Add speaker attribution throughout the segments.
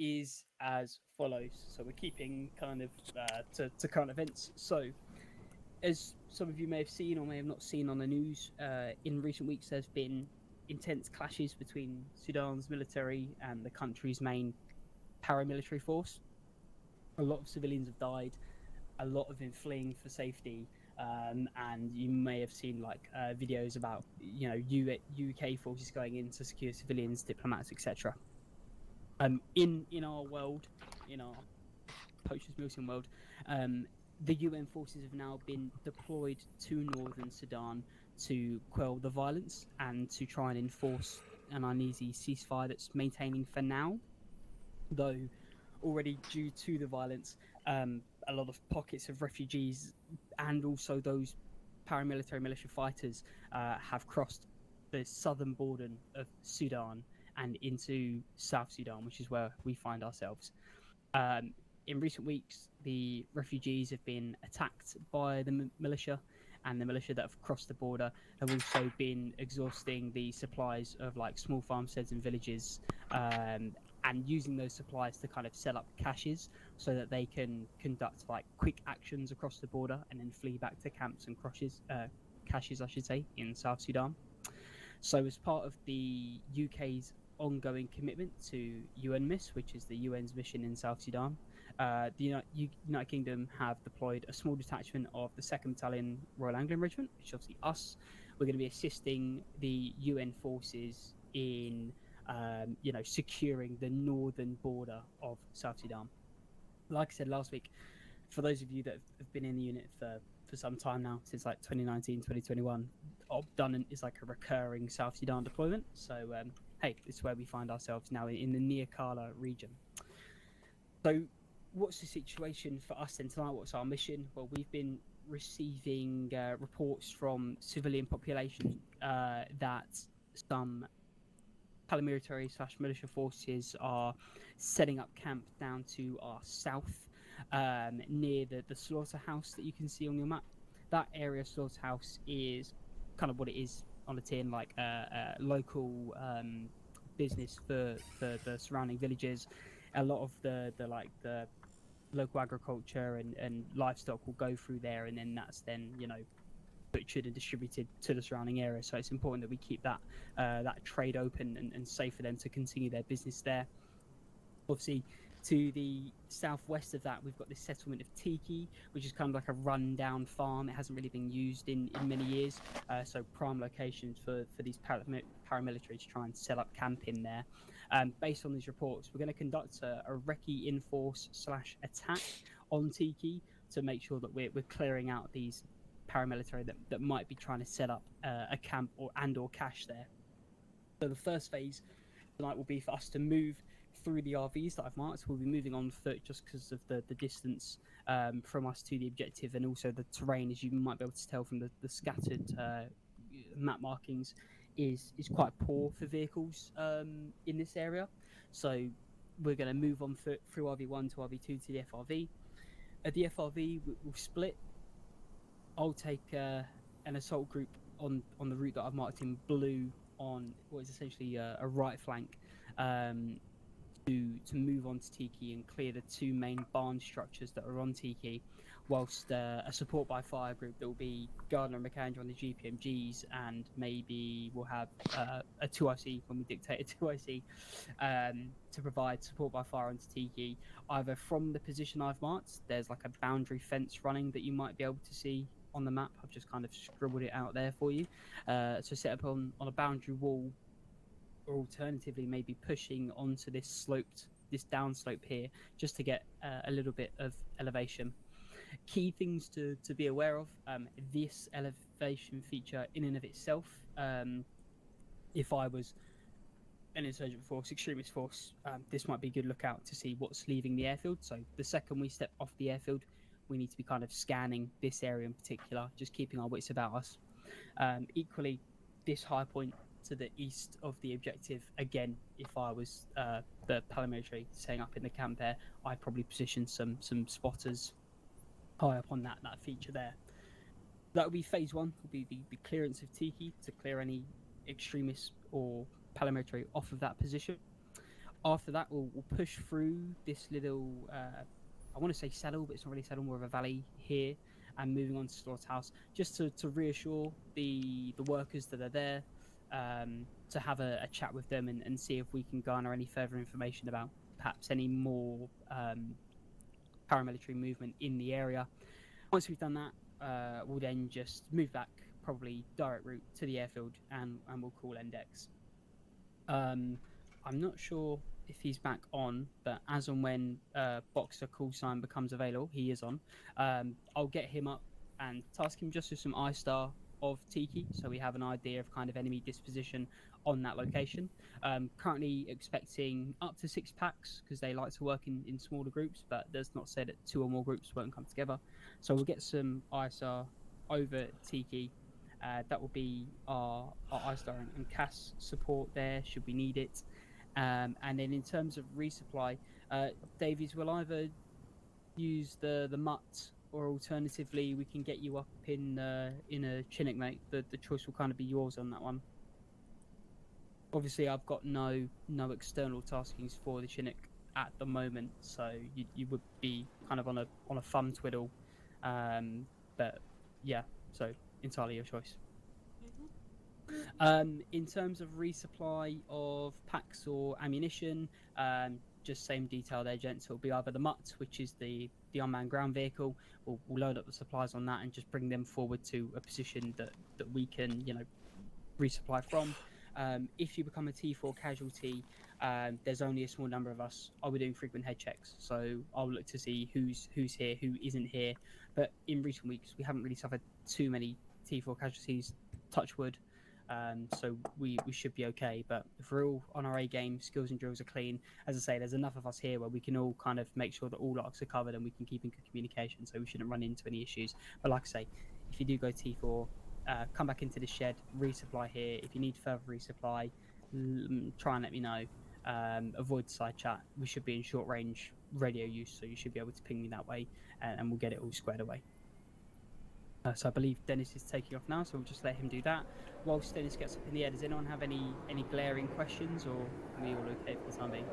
Speaker 1: is as follows. So we're keeping kind of to current events. So as some of you may have seen or may have not seen on the news, in recent weeks there's been intense clashes between Sudan's military and the country's main paramilitary force. A lot of civilians have died. A lot have been fleeing for safety, and you may have seen like videos about UK forces going in to secure civilians, diplomats, etc. In our world, in our poachers Milton world, um, the UN forces have now been deployed to northern Sudan to quell the violence and to try and enforce an uneasy ceasefire that's maintaining for now, though already due to the violence, a lot of pockets of refugees and also those paramilitary militia fighters have crossed the southern border of Sudan and into South Sudan, which is where we find ourselves. Um, in recent weeks, the refugees have been attacked by the militia, and the militia that have crossed the border have also been exhausting the supplies of like small farmsteads and villages, and using those supplies to kind of set up caches so that they can conduct like quick actions across the border and then flee back to camps and caches, I should say, in South Sudan. So, as part of the UK's ongoing commitment to UNMISS, which is the UN's mission in South Sudan, the United Kingdom have deployed a small detachment of the 2nd Battalion Royal Anglian Regiment, which is obviously us. We're going to be assisting the UN forces in, securing the northern border of South Sudan. Like I said last week, for those of you that have been in the unit for some time now, since like 2019, 2021, Dunant is like a recurring South Sudan deployment. So, hey, it's where we find ourselves now in the Near Kala region. So, what's the situation for us then tonight? What's our mission? Well, we've been receiving reports from civilian population that some paramilitary slash militia forces are setting up camp down to our south, near the slaughterhouse that you can see on your map. That area slaughterhouse is kind of what it is on the tin, like a local business for the surrounding villages. A lot of the local agriculture and livestock will go through there, and then that's then butchered and distributed to the surrounding area. So it's important that we keep that trade open and safe for them to continue their business there. Obviously, to the southwest of that, we've got this settlement of Tiki, which is kind of like a run-down farm. It hasn't really been used in many years, so prime locations for these paramilitary to try and set up camp in there. Based on these reports, we're going to conduct a recce enforce / attack on Tiki to make sure that we're clearing out these paramilitary that might be trying to set up a camp or cache there. So the first phase tonight will be for us to move through the RVs that I've marked. We'll be moving on foot just because of the distance from us to the objective, and also the terrain, as you might be able to tell from the scattered map markings, is quite poor for vehicles in this area. So we're going to move on foot through RV1 to RV2 to the FRV. At the FRV, we'll split. I'll take an assault group on the route that I've marked in blue on what is essentially a right flank, to move on to Tiki and clear the two main barn structures that are on Tiki, whilst a support by fire group that will be Gardner and McAndrew on the GPMGs, and maybe we'll have a 2IC when we dictate a 2IC to provide support by fire onto Tiki. Either from the position I've marked, there's like a boundary fence running that you might be able to see on the map. I've just kind of scribbled it out there for you. So set up on a boundary wall, or alternatively maybe pushing onto this downslope here, just to get a little bit of elevation. Key things to be aware of: this elevation feature in and of itself, if I was an insurgent force, extremist force, this might be a good lookout to see what's leaving the airfield. So the second we step off the airfield, we need to be kind of scanning this area in particular, just keeping our wits about us. Equally, this high point to the east of the objective, again, if I was the paramilitary setting up in the camp there, I'd probably position some spotters high up on that feature there. That would be phase one, will be the clearance of Tiki to clear any extremists or paramilitary off of that position. After that, we'll push through this little, I want to say saddle, but it's not really saddle, more of a valley here, and moving on to slaughterhouse, just to reassure the workers that are there, to have a chat with them and see if we can garner any further information about perhaps any more paramilitary movement in the area. Once we've done that, we'll then just move back, probably direct route to the airfield, and we'll call Index. I'm not sure if he's back on, but as and when Boxer call sign becomes available, he is on. I'll get him up and task him just with some ISTAR of Tiki, so we have an idea of kind of enemy disposition on that location. Currently expecting up to 6 packs because they like to work in smaller groups, but that's not said that 2 or more groups won't come together. So we'll get some ISR over Tiki. That will be our ISTAR and CAS support there should we need it. And then in terms of resupply, Davies will either use the mutt, or alternatively we can get you up in a Chinook, mate. The choice will kind of be yours on that one. Obviously, I've got no external taskings for the Chinook at the moment, so you would be kind of on a thumb twiddle. But yeah, so entirely your choice. In terms of resupply of packs or ammunition, just same detail there, gents. It'll be either the mutt, which is the unmanned ground vehicle. We'll load up the supplies on that and just bring them forward to a position that we can, resupply from. If you become a T4 casualty, there's only a small number of us. I'll be doing frequent head checks, so I'll look to see who's here, who isn't here. But in recent weeks, we haven't really suffered too many T4 casualties, touch wood. So we should be okay. But if we're all on our A game, skills and drills are clean. As I say, there's enough of us here where we can all kind of make sure that all locks are covered and we can keep in good communication, so we shouldn't run into any issues. But like I say, if you do go T4, come back into the shed, resupply here. If you need further resupply, try and let me know. Avoid side chat. We should be in short range radio use, so you should be able to ping me that way, and we'll get it all squared away. So I believe Dennis is taking off now, so we'll just let him do that. Whilst Dennis gets up in the air, does anyone have any glaring questions, or are we all okay for the time being?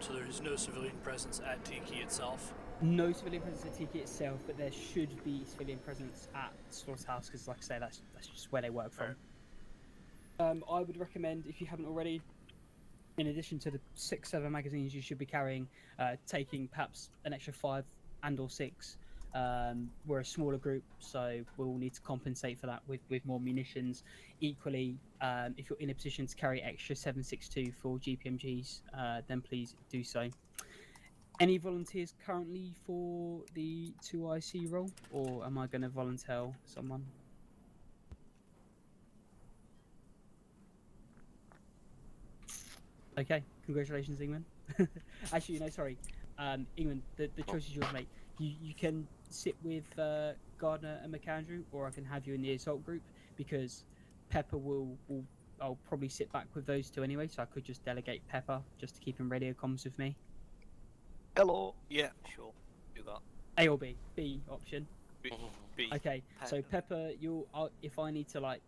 Speaker 2: So there is no civilian presence at Tiki itself?
Speaker 1: No civilian presence at Tiki itself, but there should be civilian presence at Slaughterhouse, because like I say, that's just where they work from. Right. I would recommend, if you haven't already, in addition to the 6-7 magazines you should be carrying, taking perhaps an extra 5 and or 6. We're a smaller group, so we'll need to compensate for that with more munitions. Equally, if you're in a position to carry extra 7.62 for GPMGs, then please do so. Any volunteers currently for the 2IC role, or am I going to volunteer someone? Okay, congratulations, Ingman. Actually, no, sorry. Ingman, the choice is yours, mate. You can sit with Gardner and McAndrew, or I can have you in the assault group, because Pepper I'll probably sit back with those two anyway, so I could just delegate Pepper just to keep in radio comms with me.
Speaker 3: Hello. Yeah, sure. Do that.
Speaker 1: A or B? B option.
Speaker 3: B.
Speaker 1: Okay, so Pepper, if I need to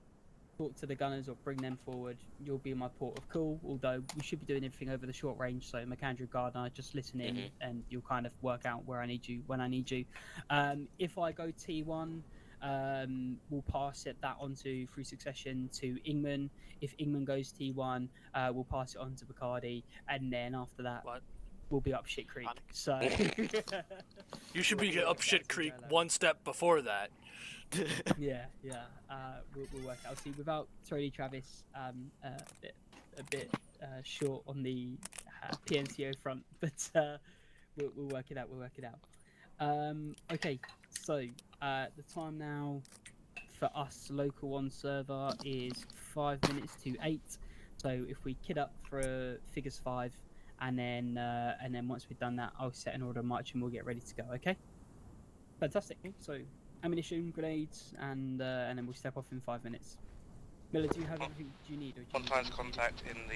Speaker 1: talk to the gunners or bring them forward, you'll be my port of call, although we should be doing everything over the short range, so McAndrew, Gardner, just listen in and you'll kind of work out where I need you when I need you. If I go T1, we'll pass that on through succession to Ingman. If Ingman goes T1, we'll pass it on to Bacardi, and then after that we'll be up shit creek. So
Speaker 2: you should be up shit creek one step before that.
Speaker 1: yeah. We'll work out. See, without Tony Travis, a bit short on the PNCO front, but we'll work it out. Okay, so the time now for us local on server is 5 minutes to 8. So if we kid up for figures 5, and then once we've done that, I'll set an order of march and we'll get ready to go. Okay. Fantastic. So ammunition, grenades, and then we'll step off in 5 minutes. Miller, do you have everything you need? Or do you
Speaker 4: Sometimes contact in the